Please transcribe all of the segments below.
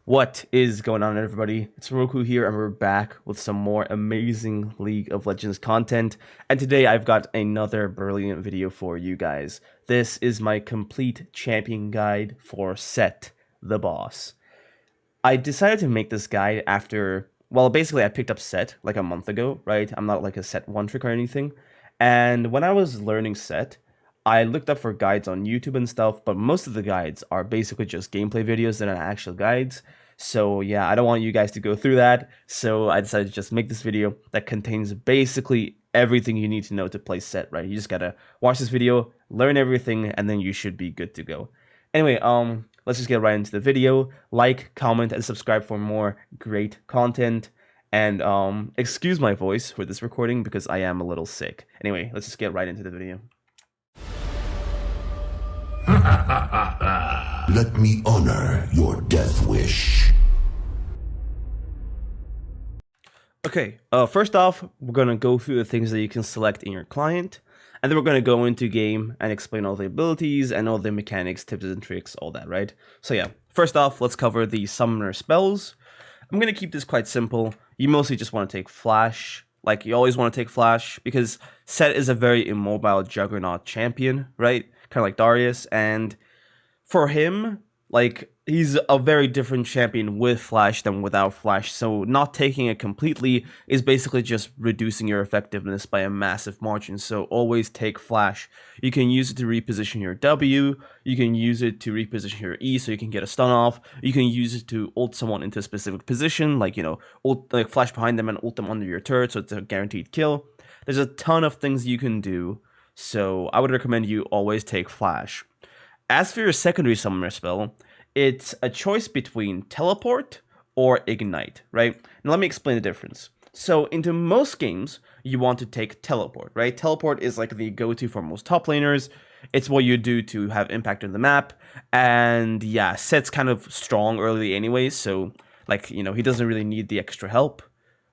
What is going on, everybody? It's Roku here, and we're back with some more amazing League of Legends content. And today I've got another brilliant video for you guys. This is my complete champion guide for Sett, the boss. I decided to make this guide after, well, basically I picked up Sett like a month ago, right? I'm not like a Sett one trick or anything. And when I was learning Sett, I looked up for guides on YouTube and stuff, but most of the guides are basically just gameplay videos than actual guides. So yeah, I don't want you guys to go through that. So I decided to just make this video that contains basically everything you need to know to play Sett, right? You just gotta watch this video, learn everything, and then you should be good to go. Anyway, let's just get right into the video. Like, comment, and subscribe for more great content. And excuse my voice for this recording because I am a little sick. Anyway, let's just get right into the video. Let me honor your death wish. Okay, first off, we're going to go through the things that you can select in your client, and then we're going to go into game and explain all the abilities and all the mechanics, tips and tricks, all that, right? So yeah, first off, let's cover the summoner spells. I'm going to keep this quite simple. You mostly just want to take Flash, like you always want to take Flash, because Sett is a very immobile juggernaut champion, right? Kind of like Darius, and for him, like, he's a very different champion with Flash than without Flash, so not taking it completely is basically just reducing your effectiveness by a massive margin, so always take Flash. You can use it to reposition your W, you can use it to reposition your E so you can get a stun off, you can use it to ult someone into a specific position, like, you know, ult, like Flash behind them and ult them under your turret, so it's a guaranteed kill. There's a ton of things you can do, so I would recommend you always take Flash. As for your secondary summoner spell, it's a choice between teleport or ignite, right? Now let me explain the difference. So into most games, you want to take teleport, right? Teleport is like the go-to for most top laners. It's what you do to have impact on the map. And yeah, Sett's kind of strong early anyways, so like, you know, he doesn't really need the extra help,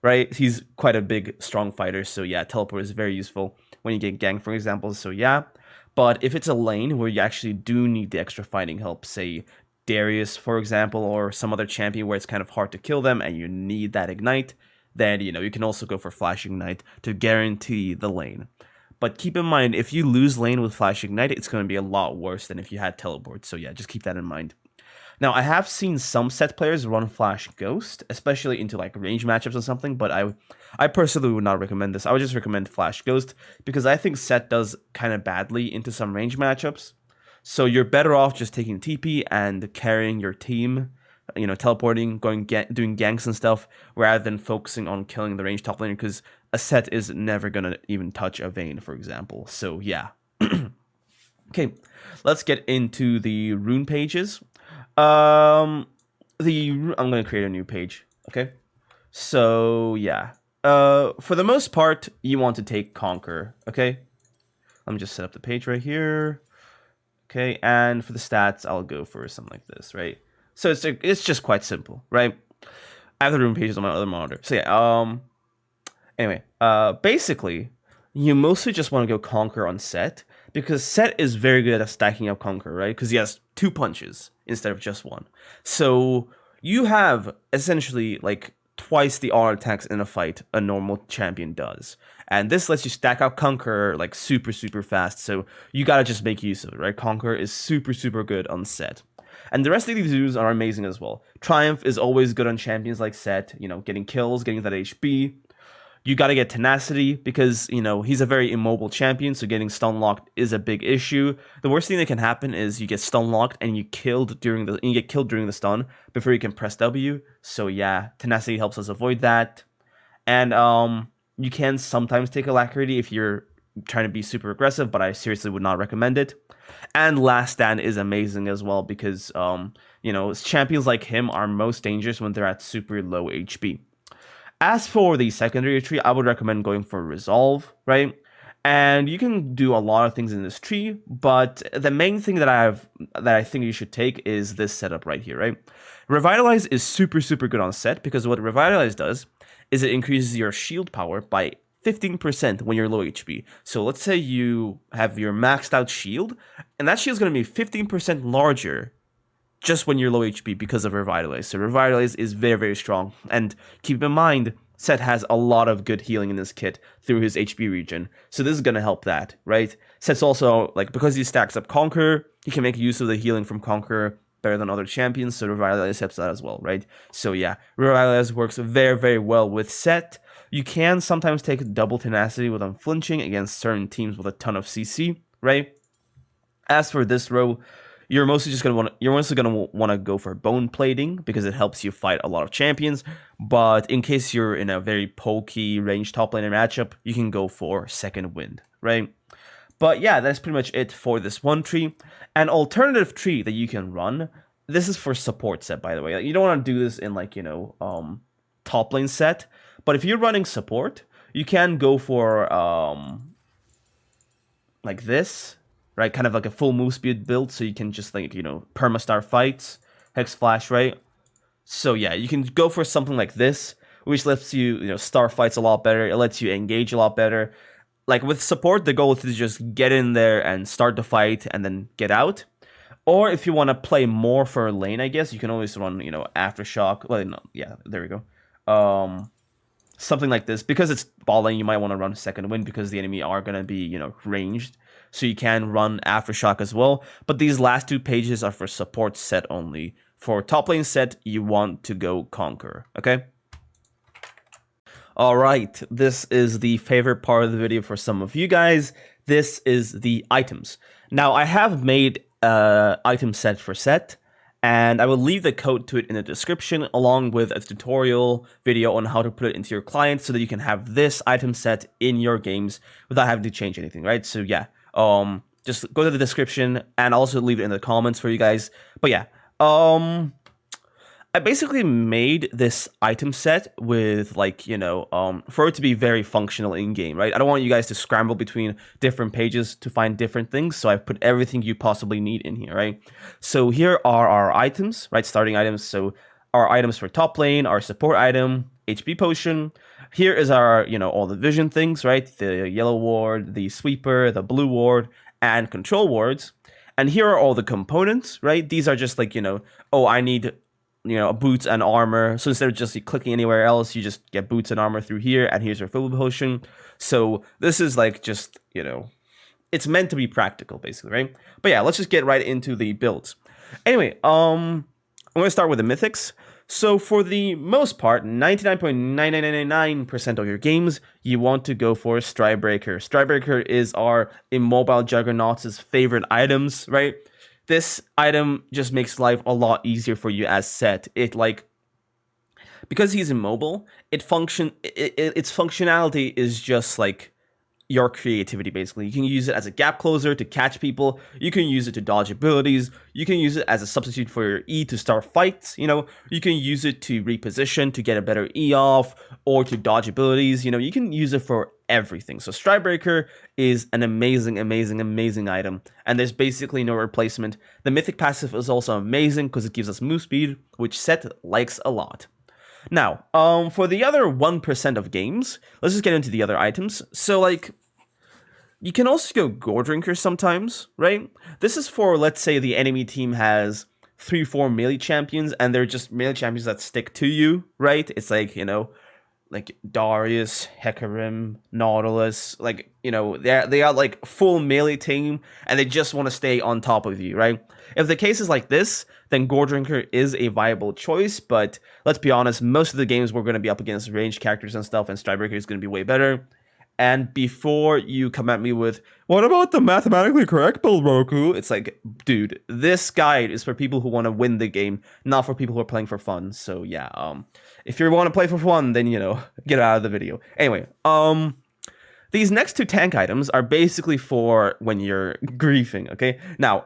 right? He's quite a big, strong fighter, so yeah, teleport is very useful when you get ganked, for example, so yeah. But if it's a lane where you actually do need the extra fighting help, say Darius, for example, or some other champion where it's kind of hard to kill them and you need that ignite, then, you know, you can also go for Flash Ignite to guarantee the lane. But keep in mind, if you lose lane with Flash Ignite, it's going to be a lot worse than if you had teleport. So yeah, just keep that in mind. Now, I have seen some Sett players run Flash Ghost, especially into like range matchups or something, but I personally would not recommend this. I would just recommend Flash Ghost because I think Sett does kind of badly into some range matchups. So you're better off just taking TP and carrying your team, you know, teleporting, doing ganks and stuff, rather than focusing on killing the range top laner, because a Sett is never going to even touch a Vayne, for example. So yeah. Okay, let's get into the rune pages. I'm gonna create a new page. Okay, so yeah, for the most part you want to take Conquer. Okay, let me just set up the page right here. Okay, and for the stats I'll go for something like this, right? So it's just quite simple, right? I have the rune pages on my other monitor. So yeah, anyway, basically you mostly just want to go Conquer on Sett, because Sett is very good at stacking up Conquer, right? Because he has 2 punches instead of just 1. So you have essentially like twice the auto attacks in a fight a normal champion does. And this lets you stack up Conquer like super fast. So you gotta just make use of it, right? Conquer is super good on Sett. And the rest of these dudes are amazing as well. Triumph is always good on champions like Sett, you know, getting kills, getting that HP. You got to get Tenacity because, you know, he's a very immobile champion, so getting stun locked is a big issue. The worst thing that can happen is you get stun locked and you get killed during the stun before you can press W. So yeah, Tenacity helps us avoid that. And you can sometimes take Alacrity if you're trying to be super aggressive, but I seriously would not recommend it. And Last Stand is amazing as well because you know, champions like him are most dangerous when they're at super low HP. As for the secondary tree, I would recommend going for Resolve, right? And you can do a lot of things in this tree, but the main thing that I think you should take is this setup right here, right? Revitalize is super good on Sett because what Revitalize does is it increases your shield power by 15% when you're low HP. So let's say you have your maxed out shield, and that shield is going to be 15% larger just when you're low HP because of Revitalize. So Revitalize is very, very strong. And keep in mind, Sett has a lot of good healing in this kit through his HP regen. So this is going to help that, right? Sett's also, like, because he stacks up Conqueror, he can make use of the healing from Conqueror better than other champions, so Revitalize helps that as well, right? So yeah, Revitalize works very, very well with Sett. You can sometimes take double tenacity with unflinching against certain teams with a ton of CC, right? As for this row, you're mostly gonna want to go for bone plating because it helps you fight a lot of champions. But in case you're in a very pokey range top laner matchup, you can go for second wind, right? But yeah, that's pretty much it for this one tree. An alternative tree that you can run. This is for support Sett, by the way. Like, you don't want to do this in like top lane Sett. But if you're running support, you can go for like this. Right, kind of like a full move speed build, so you can just like, perma-star fights, Hex Flash, right? So yeah, you can go for something like this, which lets you, star fights a lot better. It lets you engage a lot better. Like with support, the goal is to just get in there and start the fight and then get out. Or if you want to play more for lane, I guess, you can always run, Aftershock. Well, no, yeah, there we go. Something like this. Because it's ball lane, you might want to run second wind because the enemy are going to be, ranged. So you can run Aftershock as well. But these last two pages are for support Sett only. For top lane Sett, you want to go Conquer, okay? Alright, this is the favorite part of the video for some of you guys. This is the items. Now, I have made an item set for Sett, and I will leave the code to it in the description along with a tutorial video on how to put it into your client so that you can have this item set in your games without having to change anything, right? So yeah. Just go to the description and also leave it in the comments for you guys. But yeah, I basically made this item set with like, for it to be very functional in game, right? I don't want you guys to scramble between different pages to find different things. So I've put everything you possibly need in here, right? So here are our items, right? Starting items. So our items for top lane, our support item, HP potion. Here is our, all the vision things, right? The yellow ward, the sweeper, the blue ward, and control wards. And here are all the components, right? These are just like, oh, I need, boots and armor. So instead of just clicking anywhere else, you just get boots and armor through here. And here's your fill potion. So this is like just, it's meant to be practical, basically, right? But yeah, let's just get right into the builds. Anyway, I'm going to start with the mythics. So for the most part, 99.99999% of your games, you want to go for Stridebreaker. Stridebreaker is our immobile juggernauts' favorite items, right? This item just makes life a lot easier for you as Sett. Because he's immobile, its functionality is just like your creativity, basically. You can use it as a gap closer to catch people. You can use it to dodge abilities. You can use it as a substitute for your E to start fights. You can use it to reposition to get a better E off or to dodge abilities. You can use it for everything. So Stridebreaker is an amazing, amazing, amazing item. And there's basically no replacement. The mythic passive is also amazing because it gives us move speed, which Sett likes a lot. Now, for the other 1% of games, let's just get into the other items. So, like, you can also go Gore Drinker sometimes, right? This is for, let's say, the enemy team has 3-4 melee champions, and they're just melee champions that stick to you, right? It's like, like Darius, Hecarim, Nautilus, like, they are like full melee team, and they just want to stay on top of you, right? If the case is like this, then Gore Drinker is a viable choice, but let's be honest, most of the games we're going to be up against ranged characters and stuff, and Stridebreaker is going to be way better. And before you come at me with, what about the mathematically correct build, Roku? It's like, dude, this guide is for people who want to win the game, not for people who are playing for fun. So yeah, if you want to play for fun, then, get out of the video. Anyway, these next two tank items are basically for when you're griefing, okay? Now,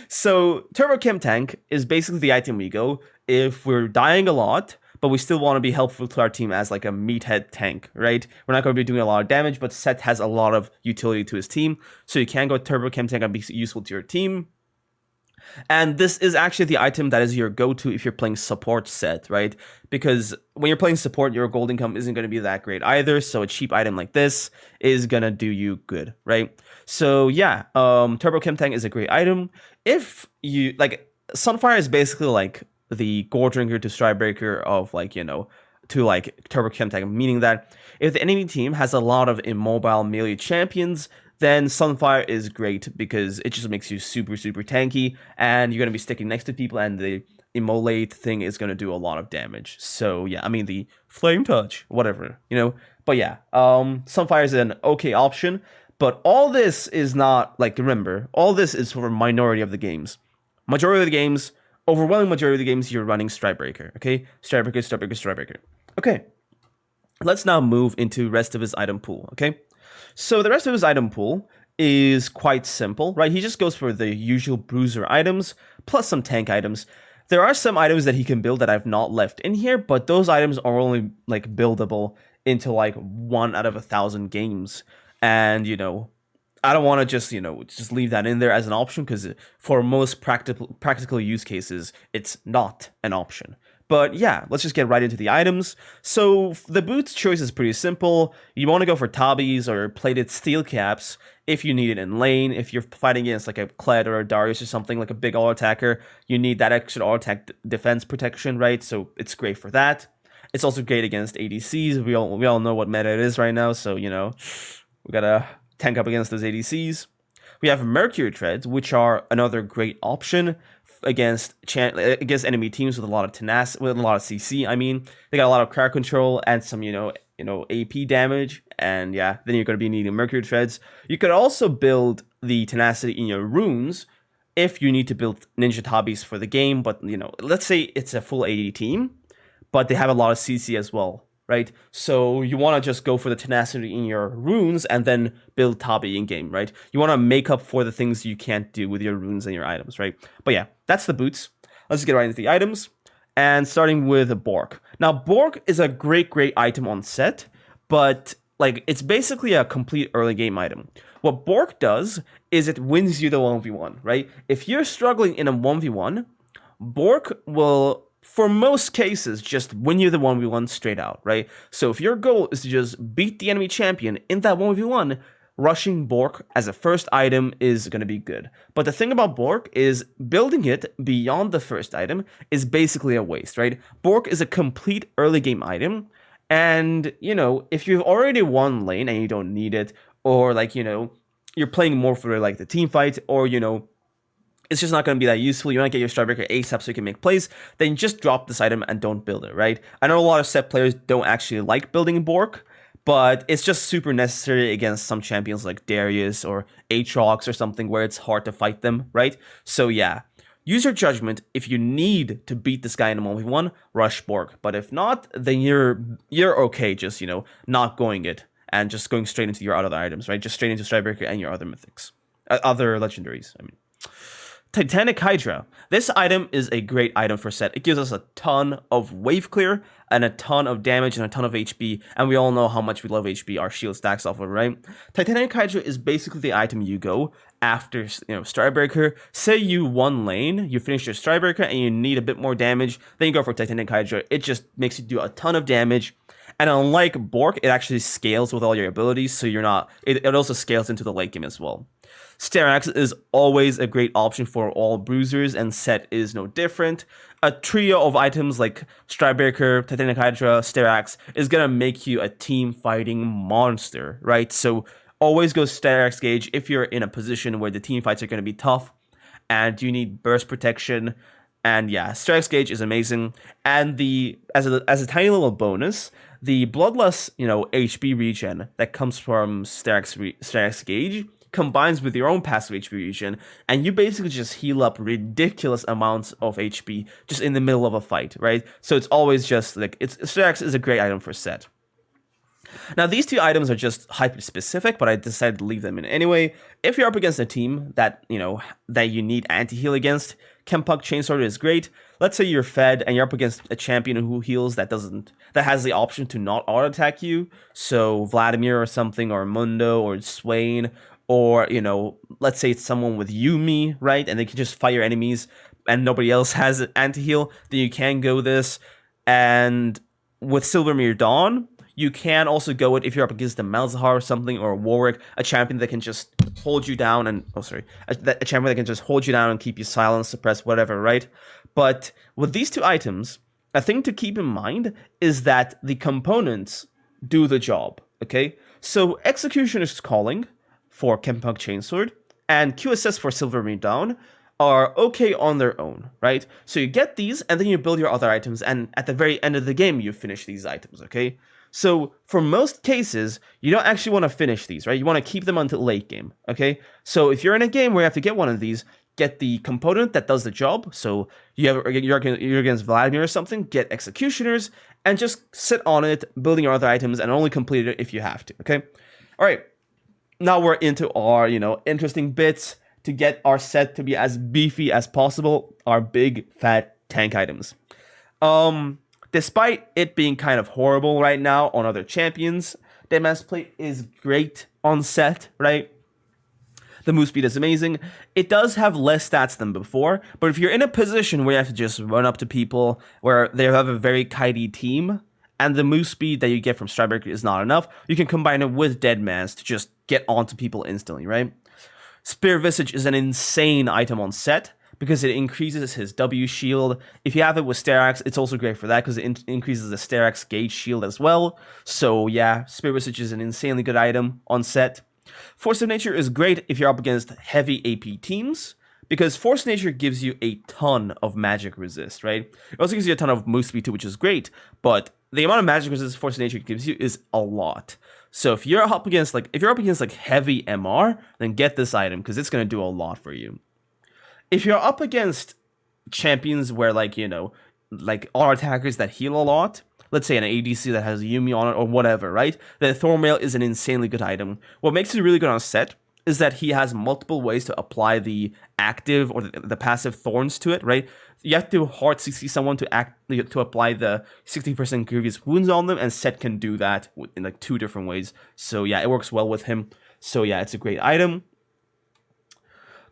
so Turbo Chem Tank is basically the item we go if we're dying a lot, but we still want to be helpful to our team as like a meathead tank, right? We're not going to be doing a lot of damage, but Sett has a lot of utility to his team, so you can go Turbo Chem Tank and be useful to your team. And this is actually the item that is your go-to if you're playing support Sett, right? Because when you're playing support, your gold income isn't going to be that great either, so a cheap item like this is going to do you good, right? So yeah, Turbo Chem Tank is a great item. If you, like, Sunfire is basically like the Gore Drinker to Stridebreaker of like, to like Turbo Chemtech, meaning that if the enemy team has a lot of immobile melee champions, then Sunfire is great because it just makes you super, super tanky, and you're going to be sticking next to people, and the immolate thing is going to do a lot of damage. So yeah, I mean, the Flame Touch, whatever, But yeah, Sunfire is an okay option, but all this is not, like, remember, all this is for a minority of the games. Majority of the games, overwhelming majority of the games, you're running Stridebreaker, okay? Stridebreaker, Stridebreaker, Stridebreaker. Okay, let's now move into rest of his item pool, okay? So the rest of his item pool is quite simple, right? He just goes for the usual bruiser items, plus some tank items. There are some items that he can build that I've not left in here, but those items are only, like, buildable into, like, 1 out of 1,000 games. And, I don't want to just leave that in there as an option, because for most practical use cases, it's not an option. But yeah, let's just get right into the items. So the boots choice is pretty simple. You want to go for tabbies or plated steel caps if you need it in lane. If you're fighting against like a Kled or a Darius or something, like a big all attacker, you need that extra all attack defense protection, right? So it's great for that. It's also great against ADCs. We all know what meta it is right now, so we gotta tank up against those ADCs. We have Mercury Treads, which are another great option against enemy teams with a lot of with a lot of CC. I mean, they got a lot of crowd control and some AP damage, and yeah, then you're going to be needing Mercury Treads. You could also build the tenacity in your runes if you need to build ninja tabis for the game. But let's say it's a full AD team, but they have a lot of CC as well, right? So you want to just go for the tenacity in your runes and then build tabi in game, right? You want to make up for the things you can't do with your runes and your items, right? But yeah, that's the boots. Let's just get right into the items, and starting with Bork. Now, Bork is a great item on Sett, but like it's basically a complete early game item. What Bork does is it wins you the 1v1, right? If you're struggling in a 1v1, Bork will, for most cases, just win you the 1v1 straight out, right? So if your goal is to just beat the enemy champion in that 1v1, rushing Bork as a first item is going to be good. But the thing about Bork is building it beyond the first item is basically a waste, right? Bork is a complete early game item, and, if you've already won lane and you don't need it, or like, you're playing more for like the team fight, or, it's just not going to be that useful, you want to get your Stridebreaker ASAP so you can make plays, then just drop this item and don't build it, right? I know a lot of Sett players don't actually like building Bork, but it's just super necessary against some champions like Darius or Aatrox or something where it's hard to fight them, right? So yeah, use your judgment. If you need to beat this guy in a 1v1, rush Bork. But if not, then you're okay just, not going it and just going straight into your other items, right? Just straight into Stridebreaker and your other mythics. Other legendaries, I mean. Titanic Hydra. This item is a great item for Sett. It gives us a ton of wave clear and a ton of damage and a ton of HP, and we all know how much we love HP. Our shield stacks off of it, right? Titanic Hydra is basically the item you go after, Stridebreaker. Say you won lane, you finish your Stridebreaker, and you need a bit more damage, then you go for Titanic Hydra. It just makes you do a ton of damage. And unlike Bork, it actually scales with all your abilities, so you're not. It also scales into the late game as well. Sterak's is always a great option for all bruisers, and Sett is no different. A trio of items like Stridebreaker, Titanic Hydra, Sterak's is gonna make you a team fighting monster, right? So always go Sterak's Gauge if you're in a position where the team fights are gonna be tough and you need burst protection. And yeah, Sterak's Gauge is amazing. And as a tiny little bonus, the Bloodlust, HP regen that comes from Sterak's Gauge combines with your own passive HP regen, and you basically just heal up ridiculous amounts of HP just in the middle of a fight, right? So it's always just like Sterak's is a great item for Sett. Now, these two items are just hyper specific, but I decided to leave them in anyway. If you're up against a team that you need anti-heal against, Chempuck Chainsword is great. Let's say you're fed and you're up against a champion who heals that has the option to not auto attack you. So Vladimir or something, or Mundo or Swain, or let's say it's someone with Yumi, right? And they can just fire enemies and nobody else has anti-heal, then you can go this. And with Silvermere Dawn, you can also go it if you're up against a Malzahar or something, or a Warwick, a champion that can just hold you down and a champion that can just hold you down and keep you silent, suppress whatever, right? But with these two items, a thing to keep in mind is that the components do the job. Okay, so Executioner's Calling for Chempunk Chainsword and QSS for Silvermane Dawn are okay on their own, right? So you get these, and then you build your other items, and at the very end of the game, you finish these items, okay? So for most cases, you don't actually want to finish these, right? You want to keep them until late game, okay? So if you're in a game where you have to get one of these, get the component that does the job. So you're against Vladimir or something, get Executioners, and just sit on it, building your other items, and only complete it if you have to, okay? All right, now we're into our, interesting bits to get our set to be as beefy as possible, our big, fat tank items. Despite it being kind of horrible right now on other champions, the Master Plate is great on Sett, right? The move speed is amazing. It does have less stats than before, but if you're in a position where you have to just run up to people, where they have a very kitey team, and the move speed that you get from Stridebreaker is not enough, you can combine it with Deadman's to just get onto people instantly, right? Spear Visage is an insane item on Sett because it increases his W shield. If you have it with Sterax, it's also great for that because it increases the Sterax gauge shield as well. So yeah, Spear Visage is an insanely good item on Sett. Force of Nature is great if you're up against heavy AP teams because Force of Nature gives you a ton of magic resist, right? It also gives you a ton of move speed too, which is great, but the amount of magic resist Force of Nature gives you is a lot. So if you're up against heavy MR, then get this item because it's gonna do a lot for you. If you're up against champions where all attackers that heal a lot, let's say an ADC that has Yumi on it or whatever, right? Then Thornmail is an insanely good item. What makes it really good on Sett is that he has multiple ways to apply the active or the passive thorns to it, right? You have to hard CC someone to apply the 60% grievous wounds on them, and Sett can do that in 2 different ways. So yeah, it works well with him. So yeah, it's a great item.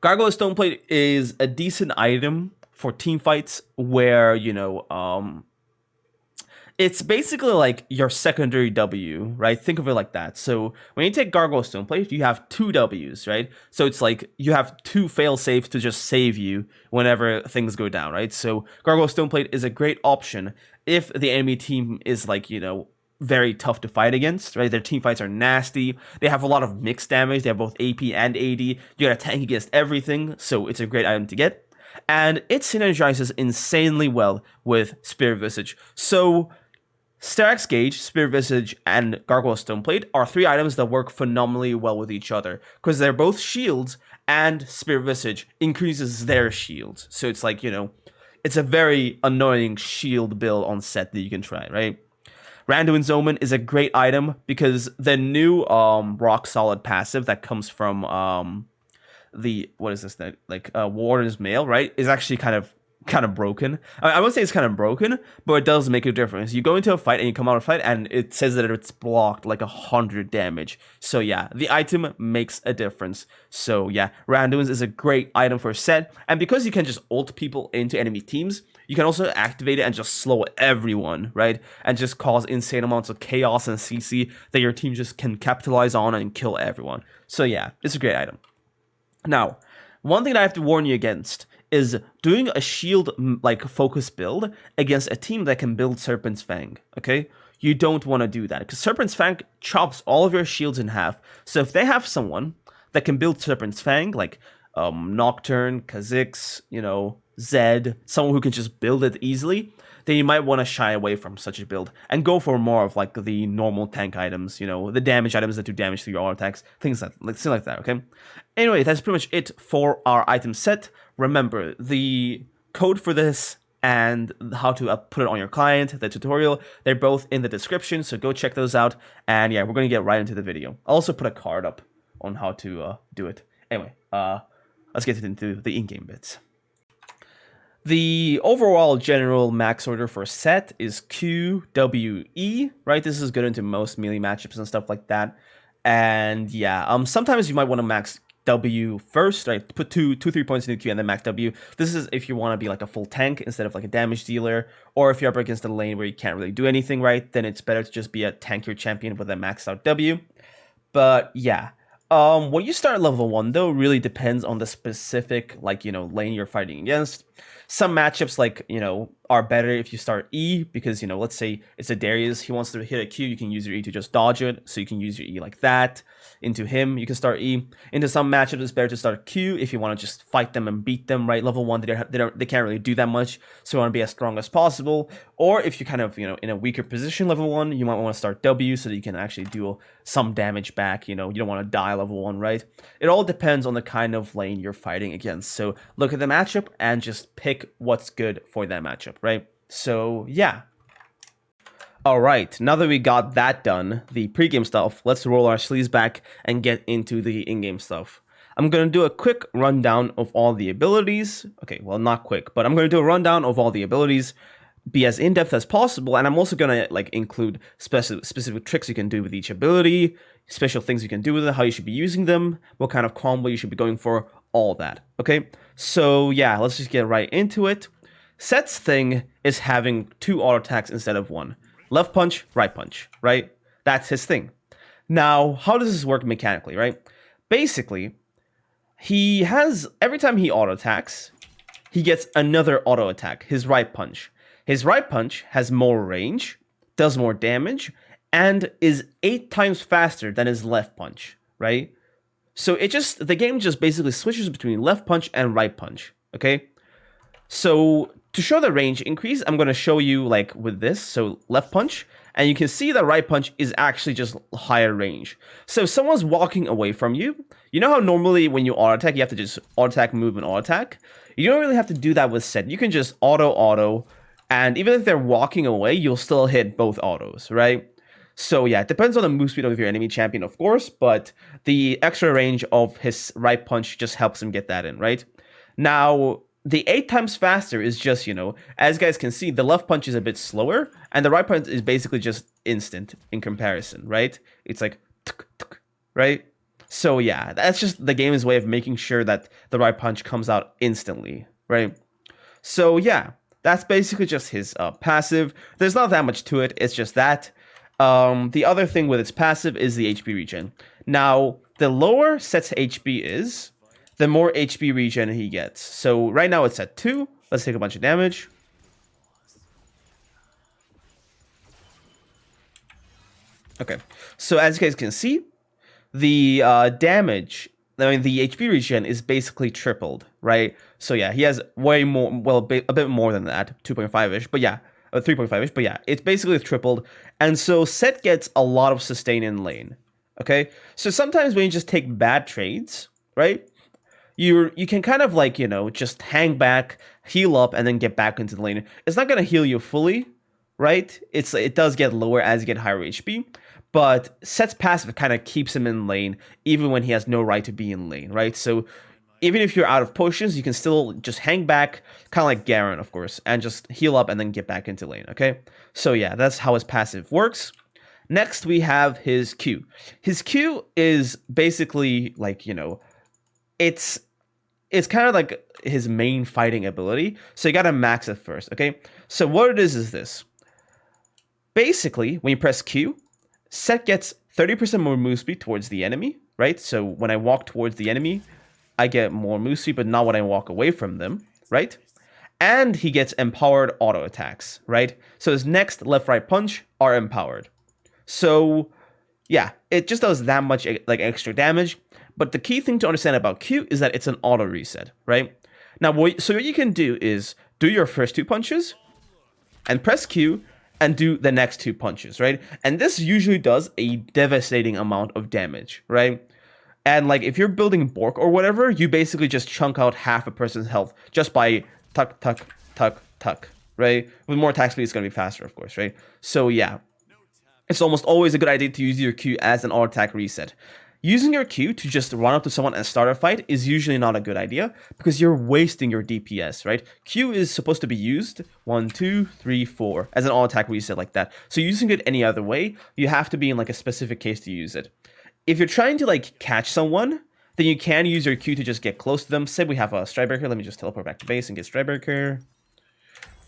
Gargoyle Stoneplate is a decent item for team fights where, it's basically like your secondary W, right? Think of it like that. So when you take Gargoyle Stoneplate, you have 2 Ws, right? So it's like you have 2 fail safes to just save you whenever things go down, right? So Gargoyle Stoneplate is a great option if the enemy team is very tough to fight against, right? Their team fights are nasty. They have a lot of mixed damage. They have both AP and AD. You gotta tank against everything, so it's a great item to get. And it synergizes insanely well with Spear Visage. So Sterax Gauge, Spear Visage, and Gargoyle Stoneplate are 3 items that work phenomenally well with each other because they're both shields, and Spear Visage increases their shields. So it's it's a very annoying shield build on Sett that you can try, right? Randuin's Omen is a great item because the new rock solid passive that comes from Warden's Mail, right, is actually kind of broken. I won't say it's kind of broken, but it does make a difference. You go into a fight and you come out of a fight and it says that it's blocked 100 damage. So yeah, the item makes a difference. So yeah, Randuin's is a great item for Sett, and because you can just ult people into enemy teams, you can also activate it and just slow everyone, right? And just cause insane amounts of chaos and CC that your team just can capitalize on and kill everyone. So yeah, it's a great item. Now, one thing that I have to warn you against is doing a shield focus build against a team that can build Serpent's Fang, okay? You don't want to do that because Serpent's Fang chops all of your shields in half. So if they have someone that can build Serpent's Fang, like Nocturne, Kha'Zix, Zed, someone who can just build it easily, then you might want to shy away from such a build and go for more of the normal tank items, the damage items that do damage to your auto attacks, things like that, okay? Anyway, that's pretty much it for our item set. Remember, the code for this and how to put it on your client, the tutorial, they're both in the description, so go check those out. And yeah, we're going to get right into the video. I'll also put a card up on how to do it. Anyway, let's get into the in-game bits. The overall general max order for Sett is QWE, right? This is good into most melee matchups and stuff like that. And yeah, sometimes you might want to max W first, right? Put 3 points into Q and then max W. This is if you want to be a full tank instead of a damage dealer, or if you're up against a lane where you can't really do anything, right? Then it's better to just be a tankier champion with a maxed out W. But yeah, When you start level 1 though, really depends on the specific, like, lane you're fighting against. Some matchups, like, are better if you start E, because, let's say it's a Darius, he wants to hit a Q, you can use your E to just dodge it, so you can use your E like that. Into him, you can start E. Into some matchups, it's better to start Q if you want to just fight them and beat them, right? Level 1, they can't really do that much, so you want to be as strong as possible. Or if you're kind of, in a weaker position level 1, you might want to start W so that you can actually do some damage back, you don't want to die level 1, right? It all depends on the kind of lane you're fighting against. So look at the matchup and just pick what's good for that matchup, right? So yeah. Alright, now that we got that done, the pregame stuff, let's roll our sleeves back and get into the in-game stuff. I'm going to do a quick rundown of all the abilities. Okay, well, not quick, but I'm going to do a rundown of all the abilities, be as in-depth as possible, and I'm also going to include specific tricks you can do with each ability, special things you can do with it, how you should be using them, what kind of combo you should be going for, all that, okay? So yeah, let's just get right into it. Sett's thing is having 2 auto attacks instead of 1. Left punch, right punch, right? That's his thing. Now, how does this work mechanically, right? Basically, he has, every time he auto attacks, he gets another auto attack, his right punch. His right punch has more range, does more damage, and is 8 times faster than his left punch, right? So the game just basically switches between left punch and right punch, okay? So to show the range increase, I'm going to show you with this. So left punch, and you can see the right punch is actually just higher range. So if someone's walking away from you, you know how normally when you auto attack, you have to just auto attack, move, and auto attack? You don't really have to do that with Sett. You can just auto, and even if they're walking away, you'll still hit both autos, right? So yeah, it depends on the move speed of your enemy champion, of course, but the extra range of his right punch just helps him get that in, right? Now, the 8 times faster is just, as you guys can see, the left punch is a bit slower, and the right punch is basically just instant in comparison, right? It's like, tuk, tuk, right? So yeah, that's just the game's way of making sure that the right punch comes out instantly, right? So yeah, that's basically just his passive. There's not that much to it, it's just that. The other thing with its passive is the HP regen. Now, the lower Sett's HP is, the more HP regen he gets. So right now it's at 2. Let's take a bunch of damage. Okay, so as you guys can see, the damage, the HP regen is basically tripled, right? So yeah, he has way more, well, a bit more than that, 2.5-ish, but yeah, 3.5-ish, but yeah, it's basically tripled. And so Sett gets a lot of sustain in lane, okay? So sometimes when you just take bad trades, right? You can kind of just hang back, heal up, and then get back into the lane. It's not gonna heal you fully, right? It does get lower as you get higher HP, but Sett's passive kind of keeps him in lane even when he has no right to be in lane, right? So even if you're out of potions, you can still just hang back, kind of like Garen, of course, and just heal up and then get back into lane, okay? So yeah, that's how his passive works. Next, we have his Q. His Q is basically it's kind of like his main fighting ability, so you gotta max it first, okay? So what it is this. Basically, when you press Q, Sett gets 30% more move speed towards the enemy, right? So when I walk towards the enemy, I get more move speed, but not when I walk away from them, right? And he gets empowered auto attacks, right? So his next left-right punch are empowered. So yeah, it just does that much extra damage. But the key thing to understand about Q is that it's an auto reset, right? Now, what you can do is do your first 2 punches and press Q and do the next 2 punches, right? And this usually does a devastating amount of damage, right? And if you're building Bork or whatever, you basically just chunk out half a person's health just by tuck, tuck, tuck, tuck, right? With more attack speed, it's going to be faster, of course, right? So yeah, it's almost always a good idea to use your Q as an auto attack reset. Using your Q to just run up to someone and start a fight is usually not a good idea because you're wasting your DPS, right? Q is supposed to be used 1, 2, 3, 4 as an auto attack reset like that. So using it any other way, you have to be in a specific case to use it. If you're trying to catch someone, then you can use your Q to just get close to them. Say we have a Stridebreaker. Let me just teleport back to base and get Stridebreaker.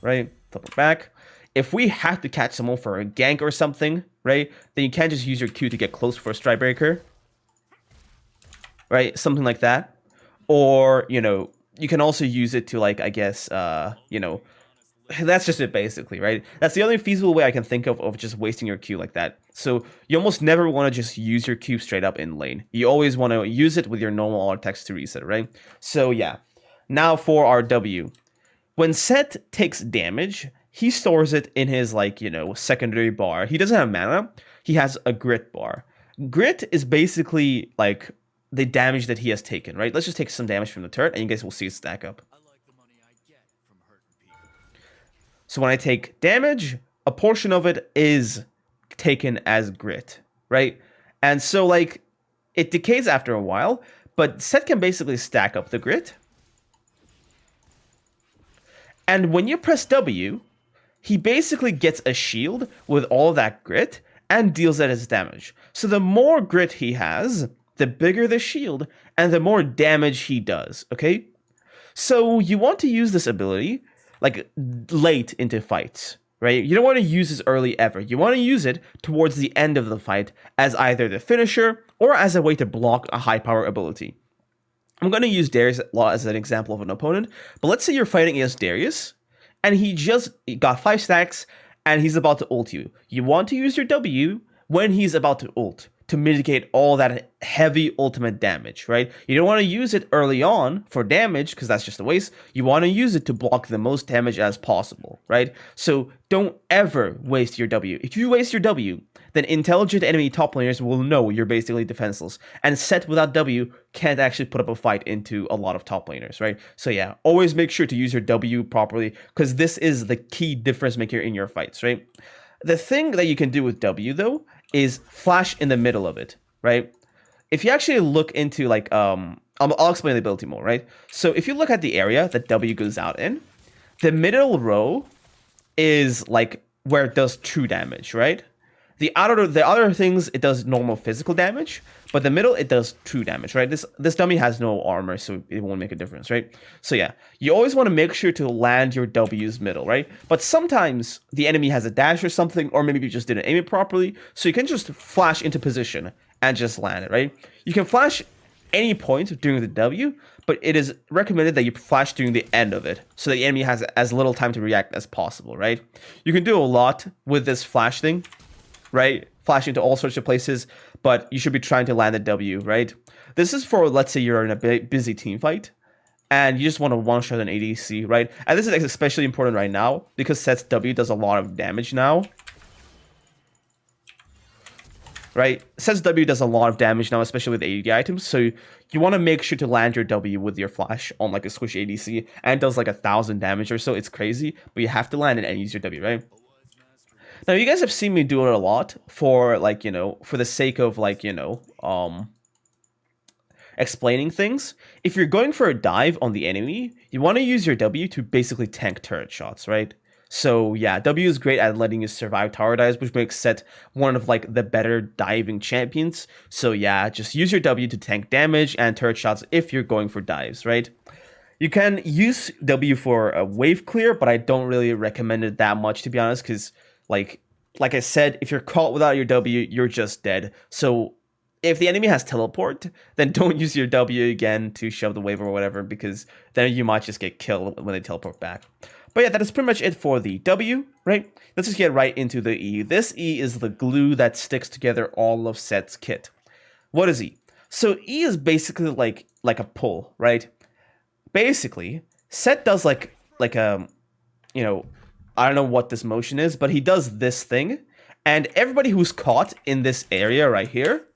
Right? Teleport back. If we have to catch someone for a gank or something, right? Then you can't just use your Q to get close for a Stridebreaker. right? Something like that. Or, you know, you can also use it to, like, I guess, you know, that's just it basically, right? That's the only feasible way I can think of just wasting your Q like that. So you almost never want to just use your Q straight up in lane. You always want to use it with your normal auto text to reset, right? So yeah. Now for our W. When Sett takes damage, he stores it in his, like, you know, secondary bar. He doesn't have mana. He has a grit bar. Grit is basically like the damage that he has taken, right? Let's just take some damage from the turret, and you guys will see it stack up. So when I take damage, a portion of it is taken as grit, right? And so, like, it decays after a while, but Sett can basically stack up the grit. And when you press W, he basically gets a shield with all that grit and deals it as damage. So the more grit he has, the bigger the shield, and the more damage he does, okay? So you want to use this ability, like, late into fights, right? You don't want to use this early ever. You want to use it towards the end of the fight as either the finisher or as a way to block a high power ability. I'm going to use Darius as an example of an opponent, but let's say you're fighting against Darius, and he just got 5 stacks, and he's about to ult you. You want to use your W when he's about to ult, to mitigate all that heavy ultimate damage, right? You don't want to use it early on for damage, because that's just a waste. You want to use it to block the most damage as possible, right? So don't ever waste your W. If you waste your W, then intelligent enemy top laners will know you're basically defenseless. And Sett without W can't actually put up a fight into a lot of top laners, right? So yeah, always make sure to use your W properly, because this is the key difference maker in your fights, right? The thing that you can do with W, though, is flash in the middle of it, right? If you actually look into, like, I'll explain the ability more, right? So if you look at the area that W goes out in, the middle row is, like, where it does true damage, right? The other things, it does normal physical damage, but the middle, it does true damage, right? This dummy has no armor, so it won't make a difference, right? So yeah, you always want to make sure to land your W's middle, right? But sometimes the enemy has a dash or something, or maybe you just didn't aim it properly, so you can just flash into position and just land it, right? You can flash any point during the W, but it is recommended that you flash during the end of it, so the enemy has as little time to react as possible, right? You can do a lot with this flash thing, right? Flash into all sorts of places, but you should be trying to land a W, right? This is for, let's say you're in a busy team fight, and you just want to one-shot an ADC, right? And this is especially important right now, because Sett's W does a lot of damage now, right? Sett's W does a lot of damage now, especially with AD items, so you want to make sure to land your W with your flash on, like, a squish ADC, and it does like 1,000 damage or so. It's crazy, but you have to land it and use your W, right? Now, you guys have seen me do it a lot for, like, you know, for the sake of, like, you know, explaining things. If you're going for a dive on the enemy, you want to use your W to basically tank turret shots, right? So yeah, W is great at letting you survive tower dives, which makes Sett one of, like, the better diving champions. So yeah, just use your W to tank damage and turret shots if you're going for dives, right? You can use W for a wave clear, but I don't really recommend it that much, to be honest, because like I said, if you're caught without your W, you're just dead. So if the enemy has teleport, then don't use your W again to shove the wave or whatever, because then you might just get killed when they teleport back. But yeah, that is pretty much it for the W, right? Let's just get right into the E. This E is the glue that sticks together all of Sett's kit. What is E? So E is basically like a pull, right? Basically, Sett does like you know, I don't know what this motion is, but he does this thing, and everybody who's caught in this area right here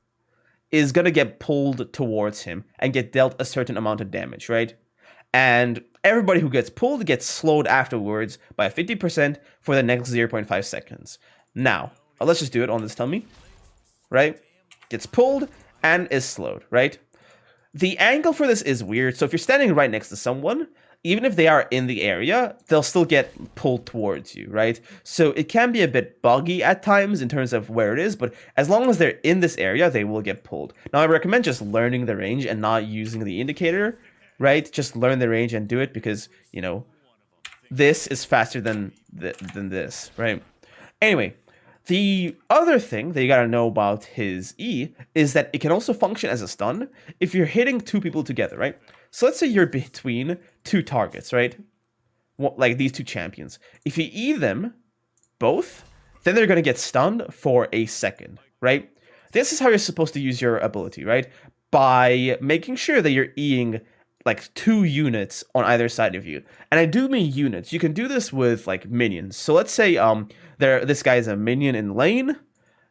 is gonna get pulled towards him and get dealt a certain amount of damage, right? And everybody who gets pulled gets slowed afterwards by 50% for the next 0.5 seconds. Now, let's just do it on this tummy, right? Gets pulled and is slowed, right? The angle for this is weird, so if you're standing right next to someone, even if they are in the area, they'll still get pulled towards you, right? So it can be a bit buggy at times in terms of where it is, but as long as they're in this area, they will get pulled. Now, I recommend just learning the range and not using the indicator, right? Just learn the range and do it, because, you know, this is faster than this, right? Anyway, The other thing that you gotta know about his E is that it can also function as a stun if you're hitting two people together, right? So let's say you're between two targets, right? Like these two champions. If you E them both, then they're gonna get stunned for a second, right? This is how you're supposed to use your ability, right? By making sure that you're Eing like 2 units on either side of you. And I do mean units. You can do this with like minions. So let's say this guy is a minion in lane,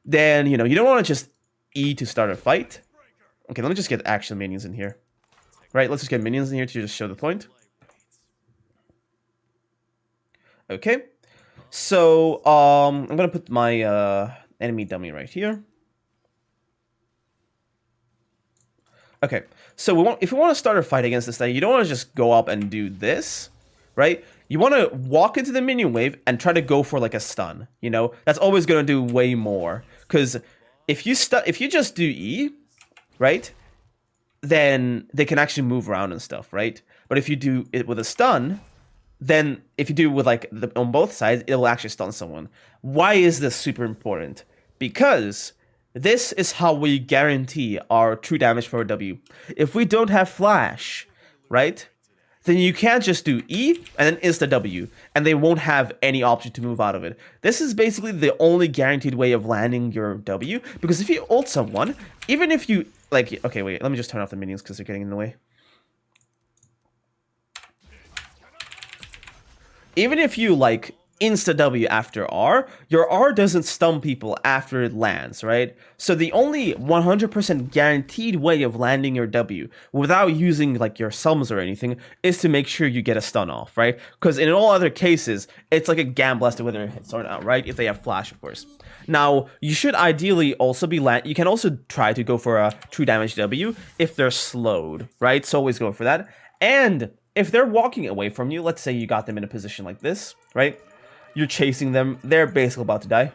then you don't want to just E to start a fight. Okay, let me just get actual minions in here. Right, let's just get minions in here to just show the point. Okay. So I'm gonna put my enemy dummy right here. Okay, so if we want to start a fight against this thing, you don't want to just go up and do this, right? You want to walk into the minion wave and try to go for like a stun. That's always gonna do way more. Because if you just do E, right, then they can actually move around and stuff, right? But if you do it with a stun, then if you do it with like on both sides, it will actually stun someone. Why is this super important? Because this is how we guarantee our true damage per W. If we don't have flash, right, then you can't just do E and then insta W, and they won't have any option to move out of it. This is basically the only guaranteed way of landing your W, because if you ult someone, even if you, like, okay, wait, let me just turn off the minions because they're getting in the way. Even if you, like, insta-W after R, your R doesn't stun people after it lands, right? So the only 100% guaranteed way of landing your W without using, like, your sums or anything is to make sure you get a stun off, right? Because in all other cases, it's like a gamble as to whether it hits or not, right? If they have flash, of course. Now, you should ideally also be you can also try to go for a true damage W if they're slowed, right? So always go for that. And if they're walking away from you, let's say you got them in a position like this, right? You're chasing them, they're basically about to die,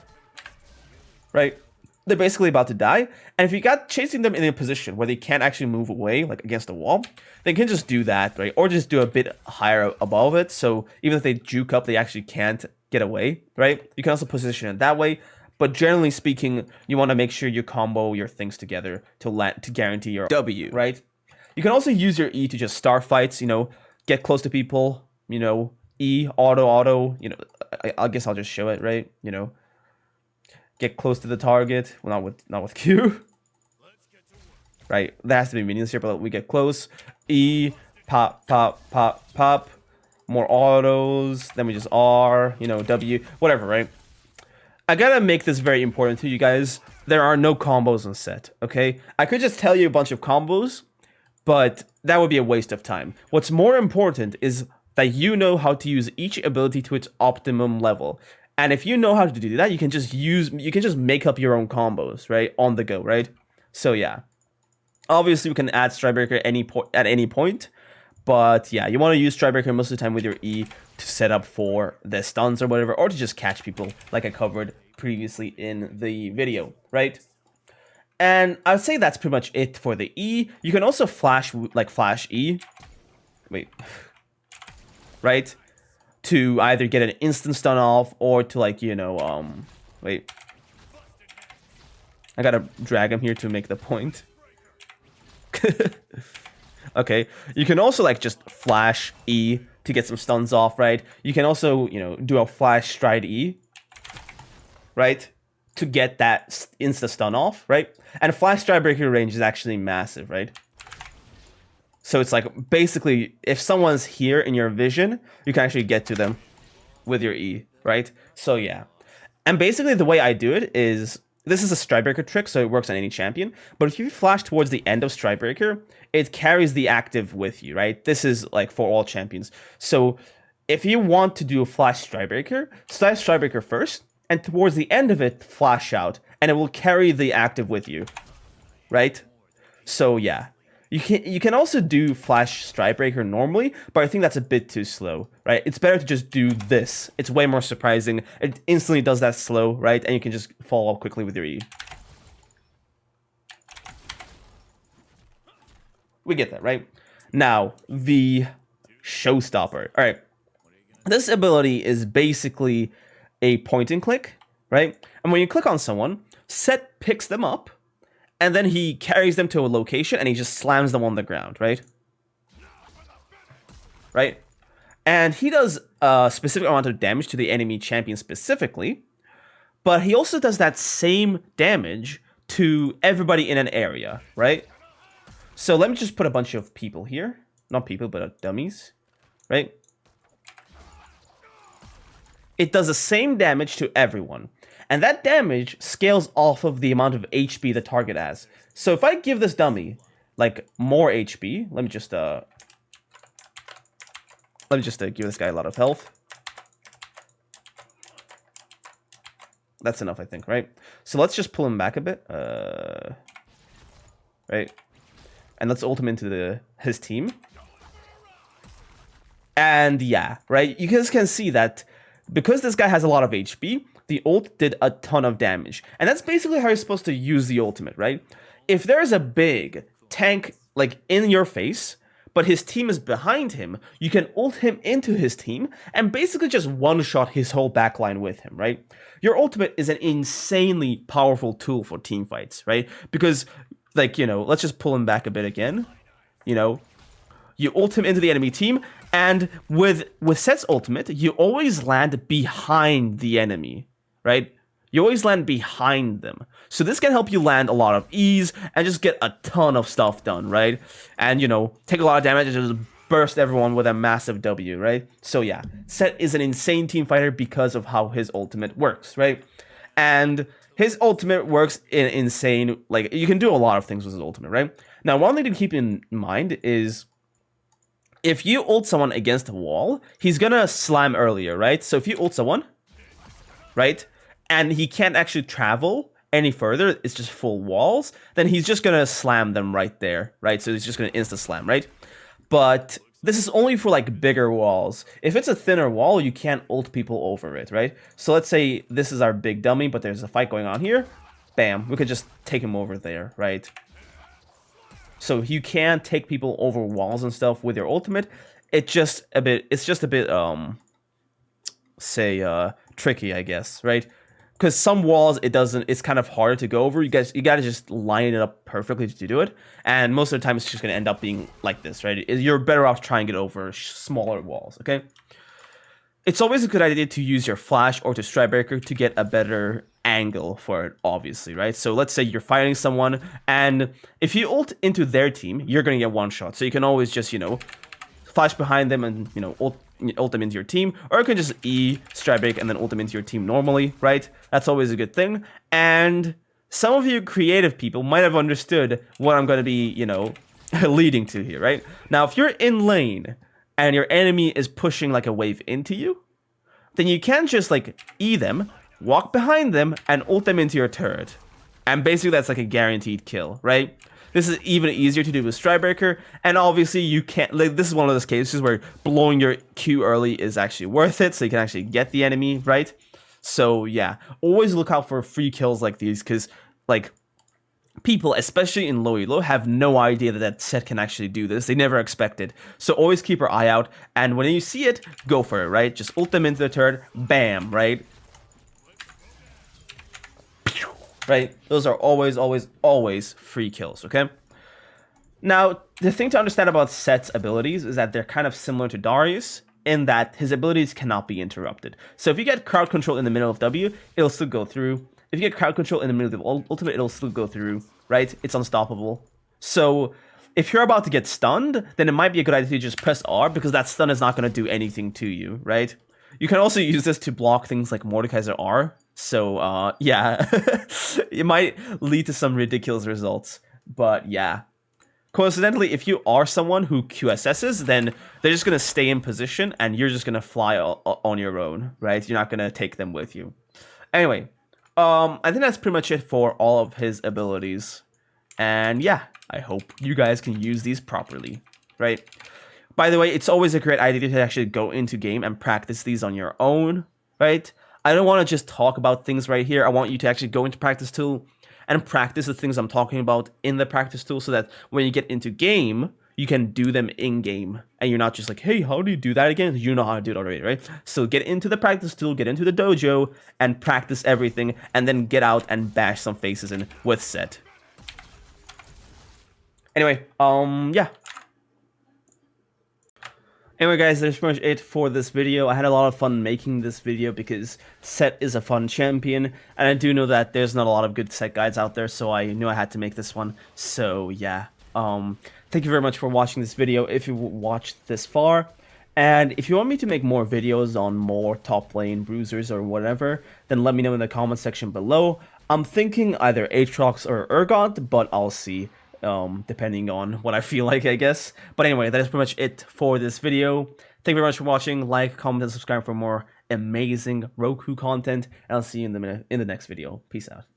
right? They're basically about to die, and if you got chasing them in a position where they can't actually move away, like against a wall, they can just do that, right? Or just do a bit higher above it, so even if they juke up, they actually can't get away, right? You can also position it that way, but generally speaking, you want to make sure you combo your things together to guarantee your W, right? You can also use your E to just start fights, get close to people, E, auto, I guess I'll just show it, right? Get close to the target. Well, not with Q. Right, there has to be minions here, but we get close. E, pop, pop, pop, pop. More autos, then we just R, W, whatever, right? I gotta make this very important to you guys. There are no combos in Sett, okay? I could just tell you a bunch of combos, but that would be a waste of time. What's more important is that you know how to use each ability to its optimum level. And if you know how to do that, you can just make up your own combos, right? On the go, right? So yeah. Obviously, we can add Stridebreaker at any point. But yeah, you want to use Stridebreaker most of the time with your E to set up for the stuns or whatever, or to just catch people like I covered previously in the video, right? And I'd say that's pretty much it for the E. You can also flash E. Wait. Right? To either get an instant stun off or to wait. I gotta drag him here to make the point. Okay. You can also just flash E to get some stuns off, right? You can also, do a flash stride E, right? To get that insta stun off, right? And flash Stridebreaker range is actually massive, right? So it's like, basically, if someone's here in your vision, you can actually get to them with your E, right? So yeah. And basically the way I do it is, this is a Stridebreaker trick, so it works on any champion. But if you flash towards the end of Stridebreaker, it carries the active with you, right? This is for all champions. So if you want to do a flash Stridebreaker first, and towards the end of it, flash out, and it will carry the active with you, right? So yeah. You can also do flash Stridebreaker normally, but I think that's a bit too slow, right? It's better to just do this. It's way more surprising. It instantly does that slow, right? And you can just follow up quickly with your E. We get that, right? Now, the showstopper. All right. This ability is basically a point and click, right? And when you click on someone, Sett picks them up, and then he carries them to a location, and he just slams them on the ground, right? Right? And he does a specific amount of damage to the enemy champion specifically, but he also does that same damage to everybody in an area, right? So let me just put a bunch of people here. Not people, but dummies, right? It does the same damage to everyone. And that damage scales off of the amount of HP the target has. So if I give this dummy, like, more HP, let me just give this guy a lot of health. That's enough, I think, right? So let's just pull him back a bit. Right? And let's ult him into his team. And yeah, right? You guys can see that because this guy has a lot of HP, the ult did a ton of damage. And that's basically how you're supposed to use the ultimate, right? If there's a big tank, like, in your face, but his team is behind him, you can ult him into his team and basically just one-shot his whole backline with him, right? Your ultimate is an insanely powerful tool for team fights, right? Because, like, you know, let's just pull him back a bit again. You know, you ult him into the enemy team, and with Sett's ultimate, you always land behind the enemy, right? You always land behind them. So this can help you land a lot of ease and just get a ton of stuff done, right? And, you know, take a lot of damage and just burst everyone with a massive W, right? So yeah, Sett is an insane team fighter because of how his ultimate works, right? And his ultimate works in insane, like, you can do a lot of things with his ultimate, right? Now, one thing to keep in mind is if you ult someone against a wall, he's gonna slam earlier, right? So if you ult someone, right, and he can't actually travel any further, it's just full walls, then he's just gonna slam them right there, right? So he's just gonna insta-slam, right? But this is only for, like, bigger walls. If it's a thinner wall, you can't ult people over it, right? So let's say this is our big dummy, but there's a fight going on here. Bam, we could just take him over there, right? So you can take people over walls and stuff with your ultimate. It's just a bit tricky, I guess, right? Because some walls, it's kind of hard to go over. You gotta just line it up perfectly to do it. And most of the time, it's just gonna end up being like this, right? You're better off trying to get over smaller walls, okay? It's always a good idea to use your flash or to Stridebreaker to get a better angle for it, obviously, right? So let's say you're fighting someone, and if you ult into their team, you're gonna get one shot. So you can always just, you know, flash behind them and, you know, ult them into your team, or you can just Stridebreak and then ult them into your team normally, right? That's always a good thing. And some of you creative people might have understood what I'm going to be, you know, leading to here, right? Now, if you're in lane and your enemy is pushing like a wave into you, then you can just like them, walk behind them, and ult them into your turret. And basically that's like a guaranteed kill, right? This is even easier to do with Stridebreaker, and obviously you can't, like, this is one of those cases where blowing your Q early is actually worth it, so you can actually get the enemy, right? So yeah, always look out for free kills like these, because, like, people, especially in low elo, have no idea that Sett can actually do this. They never expect it. So always keep your eye out, and when you see it, go for it, right? Just ult them into the turret, bam, right? Right? Those are always, always, always free kills, okay? Now, the thing to understand about Sett's abilities is that they're kind of similar to Darius in that his abilities cannot be interrupted. So if you get crowd control in the middle of W, it'll still go through. If you get crowd control in the middle of ultimate, it'll still go through, right? It's unstoppable. So if you're about to get stunned, then it might be a good idea to just press R, because that stun is not going to do anything to you, right? You can also use this to block things like Mordekaiser R. So, yeah, it might lead to some ridiculous results, but yeah. Coincidentally, if you are someone who QSSs, then they're just going to stay in position, and you're just going to fly on your own, right? You're not going to take them with you. Anyway, I think that's pretty much it for all of his abilities. And yeah, I hope you guys can use these properly, right? By the way, it's always a great idea to actually go into game and practice these on your own, right? I don't want to just talk about things right here. I want you to actually go into practice tool and practice the things I'm talking about in the practice tool, so that when you get into game, you can do them in-game, and you're not just like, hey, how do you do that again? You know how to do it already, right? So get into the practice tool, get into the dojo, and practice everything, and then get out and bash some faces in with Sett. Anyway, yeah. Anyway, guys, that's pretty much it for this video. I had a lot of fun making this video because Sett is a fun champion, and I do know that there's not a lot of good Sett guides out there, so I knew I had to make this one. So yeah, thank you very much for watching this video if you watched this far. And if you want me to make more videos on more top lane bruisers or whatever, then let me know in the comment section below. I'm thinking either Aatrox or Urgot, but I'll see. Depending on what I feel like, I guess. But anyway, that is pretty much it for this video. Thank you very much for watching. Like, comment, and subscribe for more amazing Roku content. And I'll see you in the next video. Peace out.